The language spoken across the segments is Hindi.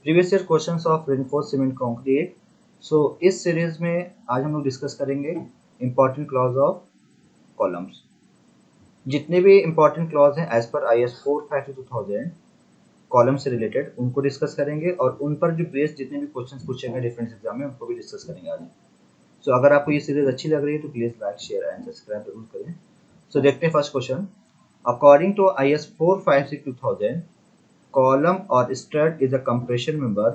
Previous year questions of reinforced cement concrete. So इस सीरीज में आज हम लोग डिस्कस करेंगे इंपॉर्टेंट क्लॉज ऑफ कॉलम्स। जितने भी इंपॉर्टेंट क्लॉज हैं एज पर IS 452-2000 कॉलम से रिलेटेड उनको डिस्कस करेंगे और उन पर जो बेस्ड जितने भी क्वेश्चंस पूछे गए डिफरेंस एग्जाम में उनको भी डिस्कस करेंगे आज। सो अगर आपको ये सीरीज अच्छी लग रही है तो please like share and subscribe जरूर करें। सो देखते हैं first question. According to IS 456-2000 column or strut is a compression member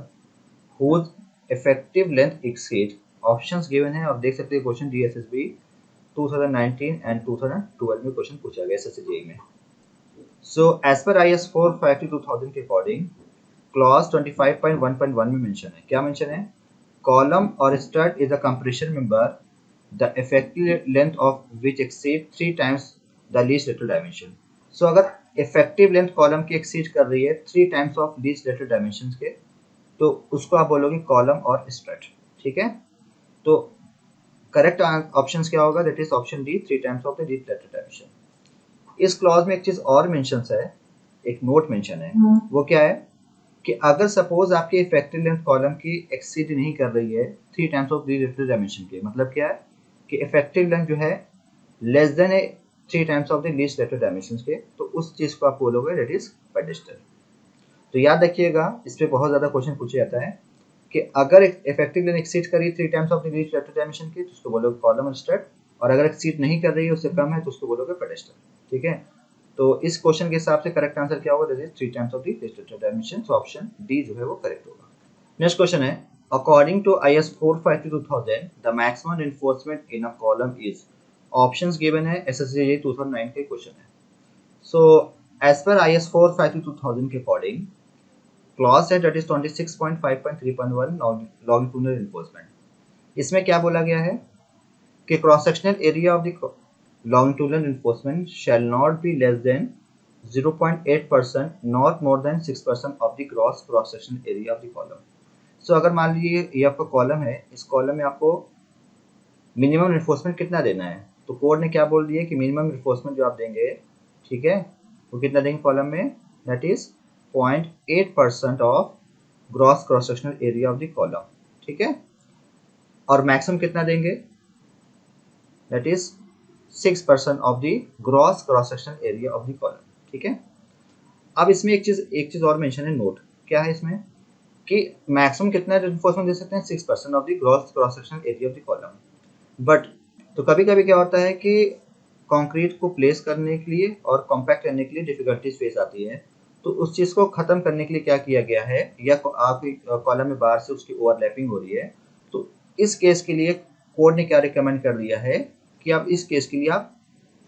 whose effective length exceeds options given है और देख सकते हैं क्वेश्चन DSSB 2019 एंड 2012 में क्वेश्चन पूछा गया SSC में। सो एज पर IS 452-2000 के अकॉर्डिंग क्लॉज 25.1.1 में मेंशन है। क्या मेंशन है? कॉलम और strut is a compression member the effective length of which exceed 3 times the least lateral dimension. So अगर इफेक्टिव लेंथ कॉलम की एक्सीड कर रही है 3 times of least lateral dimension के तो उसको आप बोलोगे कॉलम और स्टड। ठीक है, तो करेक्ट ऑप्शन क्या होगा? That is option D, 3 times of the least lateral dimension. इस क्लॉज में एक चीज और मेंशन है, एक नोट मेंशन है। वो क्या है कि अगर सपोज आपकी इफेक्टिव लेंथ कॉलम की एक्सीड नहीं कर रही है 3 times of least lateral dimension के, मतलब क्या है कि इफेक्टिव लेंथ जो है less than 3 times of the least lateral dimension के, तो उस चीज को आप बोलोगे दैट इज पेडेस्टल। तो याद रखिएगा, इस पे बहुत ज्यादा क्वेश्चन पूछा जाता है कि अगर इफेक्टिव लेंथ एक्सीड करी 3 times of the least lateral dimension के तो उसको बोलोगे कॉलम और स्टड, और अगर एक्सीड नहीं कर रही है उससे कम है तो उसको बोलोगे पेडेस्टल। ठीक है, तो इस क्वेश्चन के हिसाब से करेक्ट आंसर क्या होगा? That is 3 times of the least lateral dimension. So option D जो है वो करेक्ट होगा। नेक्स्ट क्वेश्चन है, according to IS 452-2000 the maximum reinforcement in a column is. Options given है, SSC 2009 के क्वेश्चन है। सो एज पर IS 452-2000 के अकॉर्डिंग क्लॉज है दैट इज 26.5.3.1 लॉन्गिट्यूडनल रेनफोर्समेंट। इसमें क्या बोला गया है कि cross sectional area of the longitudinal reinforcement shall not be less than 0.8% not more than 6% of the gross cross sectional area of the column। सो अगर मान लीजिए ये आपका कॉलम है, इस कॉलम में आपको मिनिमम रिइंफोर्समेंट कितना देना है, तो कोड ने क्या बोल दिया कि मिनिमम रिइंफोर्समेंट जो आप देंगे, ठीक है, वो कितना देंगे कॉलम में? That is 0.8% of gross cross sectional area of the column. ठीक है, और मैक्सिमम कितना देंगे? That is 6% of the gross cross sectional area of the column. ठीक है, अब इसमें एक चीज और मेंशन है, नोट क्या है इसमें कि मैक्सिमम कितना रिइंफोर्समेंट दे सकते हैं? 6% of the gross cross sectional area of the column. But तो कभी कभी क्या होता है कि कंक्रीट को प्लेस करने के लिए और कॉम्पैक्ट करने के लिए डिफिकल्टीज फेस आती है, तो उस चीज को खत्म करने के लिए क्या किया गया है, या आपकी कॉलम में बार से उसकी ओवरलैपिंग हो रही है, तो इस केस के लिए कोड ने क्या रिकमेंड कर दिया है कि आप इस केस के लिए आप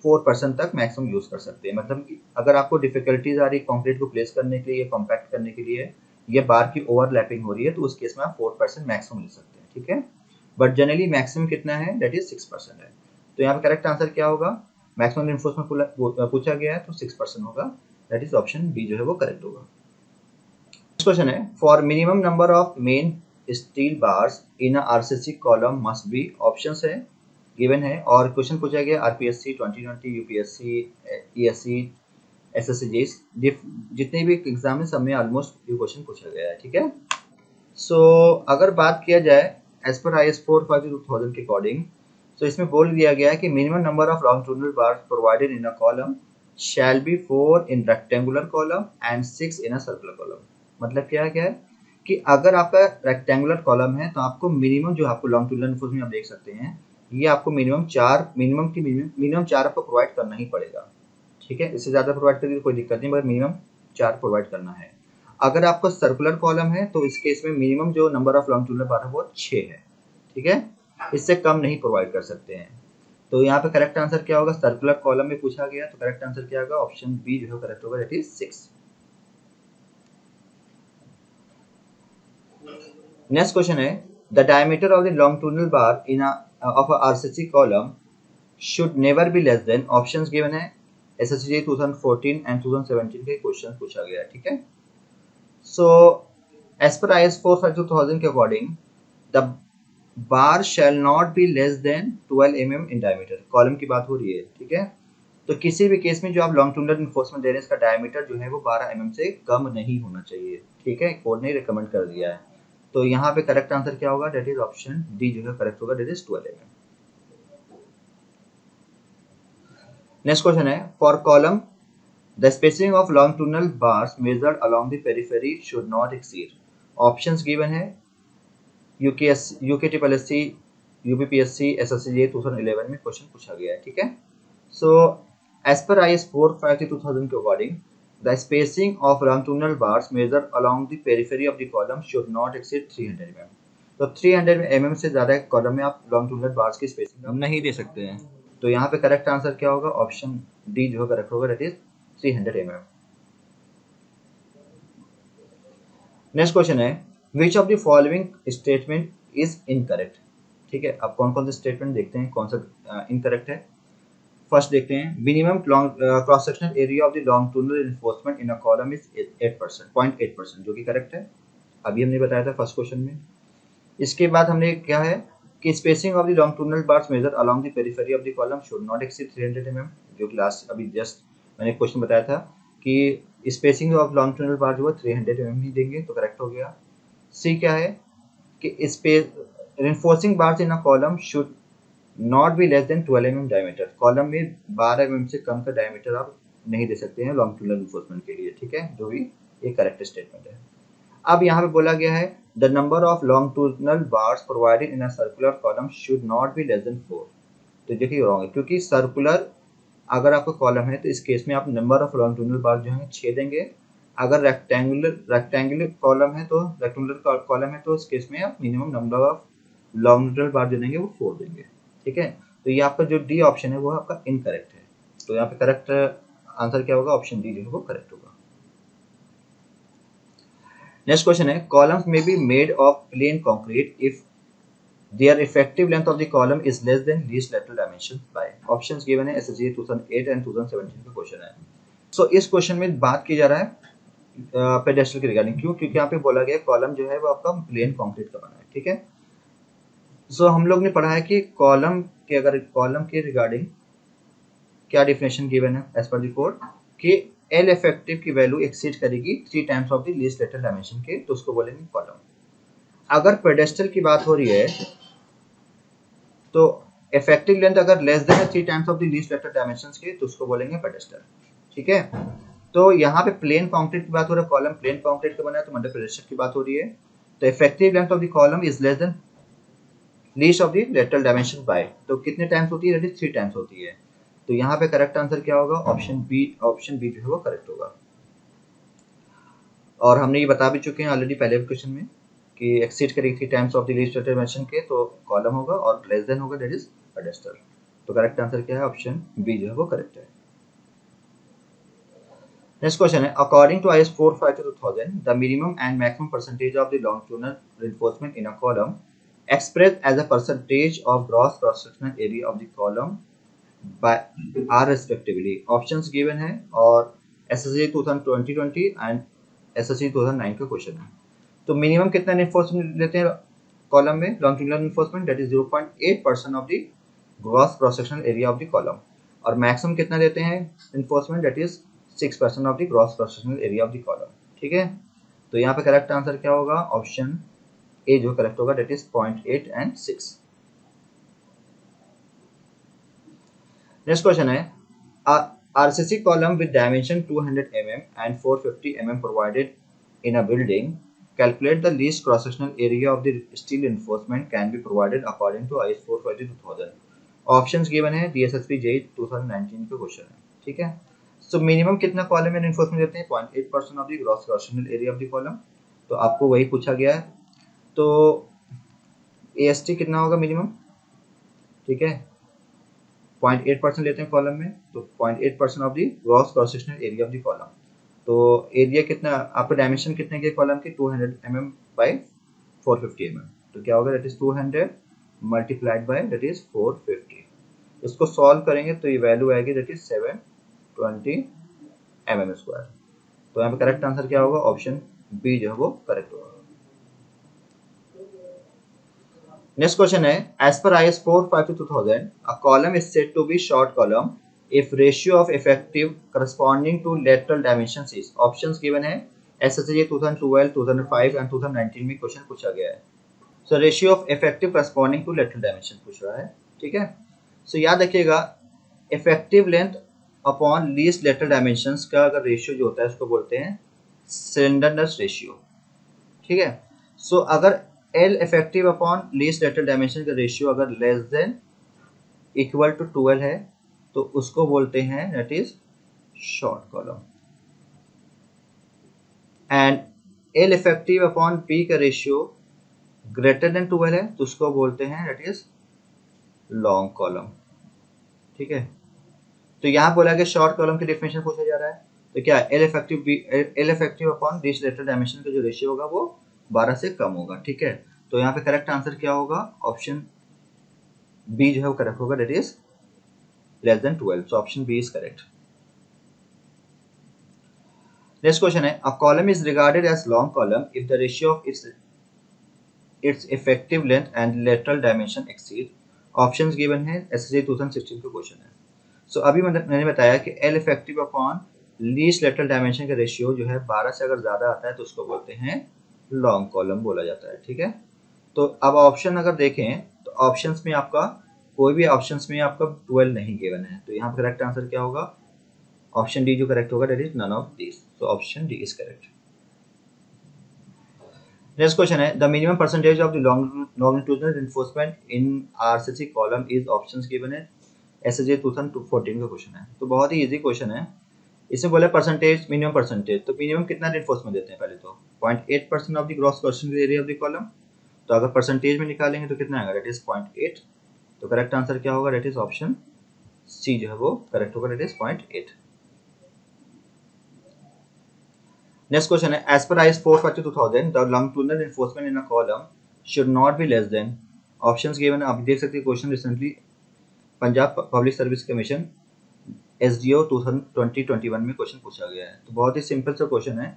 4% तक मैक्सिमम यूज कर सकते हैं। मतलब कि अगर आपको डिफिकल्टीज आ रही है कंक्रीट को प्लेस करने के लिए, कॉम्पैक्ट करने के लिए, ये बार की ओवरलैपिंग हो रही है, तो उस केस में आप 4% मैक्सिमम ले सकते हैं। ठीक है, बट जनरली मैक्सिमम कितना है? दैट इज 6% है। तो यहाँ पे करेक्ट आंसर क्या होगा? मैक्सिमम रिइंफोर्समेंट पूछा गया है तो 6% होगा। दैट इज ऑप्शन बी जो है वो करेक्ट होगा। नेक्स्ट क्वेश्चन है, for minimum number of main steel bars in a RCC column must be. Options है गिवन है और क्वेश्चन पूछा गया RPSC 2020, UPSC, ESC, SSC जितने भी एग्जाम है सब में ऑलमोस्ट ये क्वेश्चन पूछा गया है। ठीक है, सो अगर बात किया जाए एज पर IS 452-2000 के अकॉर्डिंग, तो इसमें बोल दिया गया है कि minimum number of longitudinal bars provided in a column shall be 4 in rectangular column and 6 in a circular column. मतलब क्या है कि अगर आपका रेक्टेंगुलर कॉलम है तो आपको मिनिमम जो आपको लॉन्गिट्यूडनल रेनफोर्समेंट आप देख सकते हैं, ये आपको मिनिमम 4 आपको प्रोवाइड करना ही पड़ेगा। ठीक है, इससे ज्यादा प्रोवाइड करिए कोई दिक्कत नहीं, मगर मिनिमम 4 प्रोवाइड करना है। अगर आपका सर्कुलर कॉलम है तो इस केस में मिनिमम जो नंबर ऑफ लॉन्गिट्यूडनल बार है वो 6 है। ठीक है, इससे कम नहीं प्रोवाइड कर सकते हैं। तो यहाँ पे करेक्ट आंसर क्या होगा? सर्कुलर कॉलम में पूछा गया तो करेक्ट आंसर क्या होगा? ऑप्शन बी जो है करेक्ट होगा, दैट इज 6। नेक्स्ट क्वेश्चन है, the diameter of the longitudinal bar in of a RCC column should never be less than. Options given है, SSC 2014 एंड 2017 के क्वेश्चन पूछा गया है। ठीक है, सो एज पर IS 452-2000 के according the bar shall not be less than 12 mm in diameter. Column की बात हो रही है। ठीक है, तो किसी भी केस में जो आप लॉन्गिट्यूडिनल रिइंफोर्समेंट दे रहे हैं इसका डायमीटर जो है वो 12 mm से कम नहीं होना चाहिए, ठीक है, कोड ने रिकमेंड कर दिया है। तो यहाँ पे करेक्ट आंसर क्या होगा, डेट इज ऑप्शन डी जो है करेक्ट होगा, that is 12 mm। Next question है, for column the spacing of longitudinal bars measured along the periphery should not exceed. Options given है यूकेटीपीएससी, यूपीपीएससी, एसएससी 2011 में क्वेश्चन पूछा गया है, ठीक है। सो एज पर IS 453/2000 के according the spacing of longitudinal bars measured along the periphery of the column should not exceed 300 mm। तो 300 mm से ज्यादा कॉलम में आप लॉन्गिट्यूडिनल बार्स की स्पेसिंग नहीं दे सकते हैं। तो यहाँ पे करेक्ट आंसर क्या होगा, ऑप्शन डी जो है करेक्ट होगा, that is 300 mm। Next question है, which of the following statement is incorrect. ठीक है, अब कौन कौन से स्टेटमेंट देखते हैं कौन सा इनकरेक्ट है। फर्स्ट देखते हैं, minimum cross sectional area of the longitudinal reinforcement in a column is 8%, जो कि करेक्ट है, अभी हमने बताया था फर्स्ट क्वेश्चन में। इसके बाद हमने क्या है कि spacing of the longitudinal bars measure along the periphery of the column should not exceed 300 mm, जो कि लास्ट अभी जस्ट मैंने क्वेश्चन बताया था कि स्पेसिंग ऑफ लॉन्गिट्यूडिनल बार जो है 300 mm ही देंगे, तो करेक्ट हो गया। सी क्या है कि space reinforcing bars in a column should not be less than 12 mm diameter, column में 12 mm से कम का डायमीटर आप नहीं दे सकते हैं लॉन्गिट्यूडिनल रिइंफोर्समेंट के लिए, ठीक है, जो भी ये करेक्ट स्टेटमेंट है। अब यहाँ पे बोला गया है the number of longitudinal bars provided in a circular column should not be less then 4। तो देखिए रॉन्ग है, क्योंकि सर्कुलर अगर आपका कॉलम है तो इस केस में आप नंबर ऑफ लॉन्गिट्यूडिनल बार जो है 6 देंगे। अगर रेक्टेंगुलर कॉलम है तो रेक्टेंगुलर कॉलम है तो इस केस में आप मिनिमम नंबर ऑफ लॉन्गिट्यूडिनल बार जो देंगे वो 4 देंगे, ठीक है। तो ये आपका जो डी ऑप्शन है वो आपका इनकरेक्ट है। तो यहाँ पे करेक्ट आंसर क्या होगा, ऑप्शन डी जो है वो करेक्ट होगा। नेक्स्ट क्वेश्चन है, कॉलम्स में be made of plane concrete if their effective length of the column is less than least lateral dimension by। Options given है SSC 2008 एंड 2017 का क्वेश्चन है। सो इस क्वेश्चन में बात की जा रहा है पेडेस्टल के रिगार्डिंग, क्यों, क्योंकि यहाँ पे बोला गया कॉलम जो है वो आपका प्लेन कंक्रीट का बना है, ठीक है। सो हम लोग ने पढ़ा है कि कॉलम के अगर कॉलम के रिगार्डिंग क्या डिफिनेशन गिवन है एज पर द कोड कि एल इफेक्टिव की वैल्यू एक्सीड करेगी 3 times of the least lateral dimension के, तो उसको बोलेंगे कॉलम। अगर पेडेस्टल की बात हो रही है तो इफेक्टिव लेंथ अगर लेस देन है 3 times of the least lateral dimensions के, तो उसको बोलेंगे पेडेस्टल, ठीक है। तो यहाँ पे प्लेन कंक्रीट की बात हो रही है, कॉलम प्लेन कंक्रीट का बना है, तो मतलब पेडेस्टल की बात हो रही है। तो effective length of the column is less than least of the lateral dimension by, तो कितने टाइम्स होती है, 3 टाइम्स होती है। तो यहाँ पे करेक्ट आंसर क्या होगा, ऑप्शन बी जो है वो करेक्ट होगा। और हमने ये बता भी चुके हैं ऑलरेडी पहले क्वेश्चन में कि एक्सीड करेगी 3 times of the least lateral dimension के, तो कॉलम होगा, और लेस देन होगा, दैट इज पेडेस्टल। तो करेक्ट आंसर क्या है, ऑप्शन बी जो है वो करेक्ट है। नेक्स्ट क्वेश्चन है, according to IS 452/2000 the minimum and maximum percentage of the longitudinal reinforcement in a column expressed as a percentage of gross cross-sectional area of the column by R respectively। Options given है और SSC 2020 एंड SSC 2009 का क्वेश्चन है। तो मिनिमम कितना रिइंफोर्समेंट लेते हैं कॉलम में longitudinal reinforcement, that is 0.8% of the gross cross sectional area of the column, और मैक्सिमम कितना देते हैं reinforcement, that is 6% of the gross cross sectional area of the column, ठीक है। तो यहाँ पे करेक्ट आंसर क्या होगा, ऑप्शन ए जो करेक्ट होगा, that is 0.8 and 6। Next question है, RCC column with dimension 200 mm and 450 mm provided in a building, calculate the least cross-sectional area of the steel reinforcement can be provided according to IS 450/2000। Options given है DSSP JEE 2019 का क्वेश्चन है, ठीक है। सो मिनिमम कितना कॉलम में रिइंफोर्समेंट देते हैं, 0.8% of the gross cross-sectional area of the column, तो आपको वही पूछा गया है। तो AST कितना होगा मिनिमम, ठीक है, 0.8% लेते हैं कॉलम में, तो 0.8% of the gross cross sectional area of the column. तो एरिया कितना आपका डायमेंशन कितने के कॉलम के, 200 mm बाय 450 mm, तो क्या होगा, that is 200 multiplied by that is 450। इसको सॉल्व करेंगे तो ये वैल्यू आएगी दैट इज 720 mm स्क्वायर। तो यहाँ पे करेक्ट आंसर क्या होगा, ऑप्शन बी जो है वो करेक्ट होगा। नेक्स्ट क्वेश्चन है, as per IS 452/2000 a column is said to be short column if ratio of effective corresponding to lateral dimensions is, options given है SSJ 2012, 2005 and 2019 में क्वेश्चन पूछा गया है। So ratio of effective corresponding to lateral dimension पूछ रहा है, ठीक है। सो याद रखिएगा effective length upon least lateral dimensions का अगर रेशियो जो होता है उसको बोलते हैं स्लेंडरनेस रेशियो, ठीक है। सो अगर L effective upon least lateral dimension का रेशियो अगर लेस देन इक्वल टू 12 है तो उसको बोलते हैं that is short column, and L effective upon P का रेशियो ग्रेटर देन 12 है तो उसको बोलते हैं दैट इज लॉन्ग कॉलम, ठीक है। तो यहाँ बोला कि शॉर्ट कॉलम की डेफिनेशन पूछा जा रहा है, तो क्या L effective upon least lateral dimension का जो रेशियो होगा वो 12 से कम होगा, ठीक है। तो यहाँ पे करेक्ट आंसर क्या होगा, ऑप्शन बी जो है वो करेक्ट होगा, that is less than 12, so option B is correct. Next question है, a column is regarded as long column if the ratio of its effective length and lateral dimension exceed, options given है एसएससी 2016 का क्वेश्चन है। सो अभी मैंने बताया कि L effective upon least lateral dimension का रेशियो जो है 12 से अगर ज्यादा आता है तो उसको बोलते हैं लॉन्ग कॉलम बोला जाता है, ठीक है। तो अब ऑप्शन अगर देखें तो ऑप्शंस में आपका कोई भी ऑप्शंस में आपका 12 नहीं गिवन है, तो यहाँ पर करेक्ट आंसर क्या होगा, ऑप्शन डी जो करेक्ट होगा, that is none of this, so option D is correct. Next question है, the minimum percentage of the longitudinal reinforcement in RCC column is, options given है एसएसजे 2014 का क्वेश्चन है। तो बहुत ही इजी क्वेश्चन है, इसमें बोला परसेंटेज, मिनिमम परसेंटेज, तो मिनिमम कितना रिइंफोर्समेंट देते हैं, पहले तो 0.8% of the gross crossing area of the column, तो अगर परसेंटेज में निकालेंगे तो कितना आएगा, दैट इज 0.8, तो करेक्ट आंसर क्या होगा, दैट इज ऑप्शन सी जो है वो करेक्ट होगा, दैट इज 0.8। नेक्स्ट क्वेश्चन है, as per IS 442/2000 the longitudinal reinforcement in a column should not be less than, options given है, आप देख सकते हैं question recently Punjab public service commission SDO 2020-21 में क्वेश्चन पूछा गया है। तो बहुत ही सिंपल सा क्वेश्चन है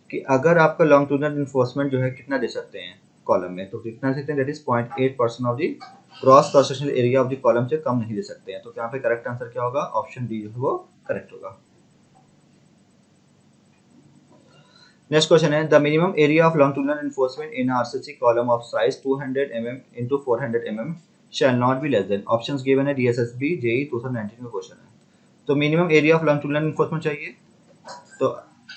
कि अगर आपका लॉन्गिट्यूडनल रिइंफोर्समेंट जो है कितना दे सकते हैं कॉलम में, तो कितना दे सकते हैं, that is 0.8% of the cross cross sectional area of the column से कम नहीं दे सकते हैं, तो यहाँ पे करेक्ट आंसर क्या होगा, ऑप्शन डी जो है वो करेक्ट होगा। नेक्स्ट क्वेश्चन है, the minimum area of longitudinal reinforcement in RCC column of size 200 mm into 400 mm shall not be less than, options given है डीएसएसबी जेई 2019 का क्वेश्चन है। तो minimum area of longitudinal reinforcement चाहिए, तो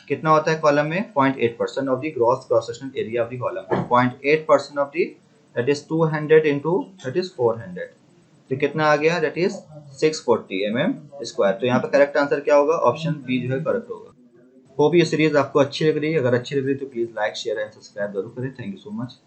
कितना होता है कॉलम में, 0.8% of the gross cross sectional area of the column, 0.8% of the that is 200 into that is 400, तो कितना आ गया, दैट इज 640 mm स्क्वायर, तो यहाँ पे करेक्ट आंसर क्या होगा, ऑप्शन बी जो है करेक्ट होगा। होप ये सीरीज आपको अच्छी लग रही है, अगर अच्छी लग रही है तो please like share and subscribe जरूर करें। Thank you so much.